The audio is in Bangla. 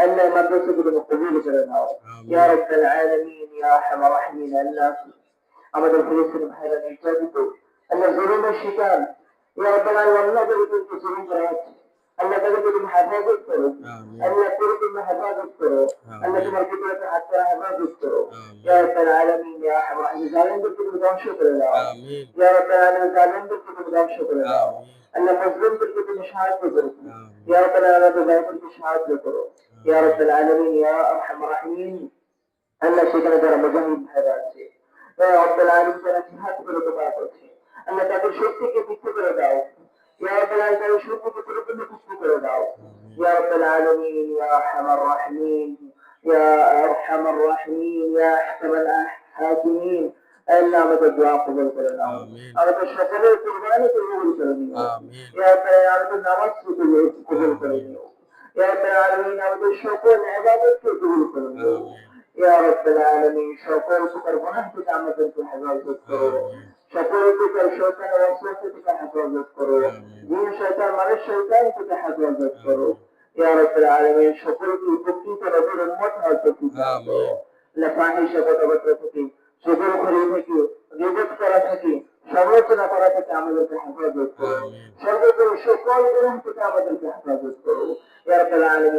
আল্লাহ মাদ্রাসাগুলো কবুল করে নাও ইয়া আমিন। রাব্বাল আলামিন ইয়া আরহামার রাহিমিন। আল্লাহ আমাদের ফিলিস্তিনি ভাইরা নির্যাতিত, আল্লাহ জুলুমের শিকার, ইয়া রাব্বাল আলামিন আল্লাহ তাদেরকে জুলুম করা হচ্ছে, আল্লাহ তাদেরকে তুমি হেফাজত করো, আমিন। আল্লাহ করে তুমি হেফাজত করো, আল্লাহ আমিন। তোমার কুদরতের হাত দ্বারা হেফাজত করো ইয়া আমিন। রাব্বাল আলামিন ইয়া আরহামার রাহিমিন। জালিমদেরকে তুমি ধ্বংস করে দাও আমিন। ইয়া রাব্বাল আলামিন, জালিমদেরকে তুমি ধ্বংস করে দাও, আমিন। আল্লাহ মজলুমদেরকে তুমি সাহায্য করো ইয়া আমিন। রাব্বাল আলামিন, জালিমদেরকে সাহায্য করো ইয়া আমিন। রাব্বাল আলামিন ইয়া আরহামার রাহিমিন। আল্লাহ সেখানে যারা মুজাহিদ ভাইরা আছে, ইয়া রাব্বাল আলামিন যারা জিহাদ করে দোয়া করছে, আল্লাহ তাদের শক্তিকে বৃদ্ধি করে দাও ইয়া রাব্বাল আলামিন, তাদের শক্তিকে পরিপূর্ণ বৃদ্ধি করে দাও আমিন। ইয়া রাব্বাল আলামিন ইয়া আরহামার রাহিমিন ইয়া আরহামার রাহিমিন ইয়া আহকামাল হাকিমিন। আল্লাহ আমাদের দোয়া কবুল করে নাও, আমিন। আমাদের সকলের কুরবানি কবুল করে নিও আমিন। ইয়া রাব্বাল আলামিন, আমাদের নামাজ কবুল করে আমিন। নিও ইয়া রাব্বাল আলামিন, আমাদের সকল ইবাদতকে কবুল করে নিও আমিন। ইয়া রাব্বাল আলামিন। সকল প্রকার গুনাহ থেকে আমাদেরকে হেফাজত করো, আমিন। সকল প্রকার শয়তানের ওয়াসওয়াসা থেকে হেফাজত করো, আমিন। জিন শয়তান মানুষ শয়তান থেকে হেফাজত করো আমিন। ইয়া রাব্বাল আলামিন। সকলকে উপকৃত নবীর উম্মত হওয়ার তৌফিক দান করো। আমিন। আল্লাহ ফাহিশা কথাবার্তা থেকে, শুকরখুরি থেকে, গীবত করা থেকে, সমালোচনা করা থেকে আমাদেরকে হেফাজত করো, আমিন। সর্বোপরি সকল গুনাহ থেকে আমাদেরকে হেফাজত করো ইয়া রাব্বাল আলামিন।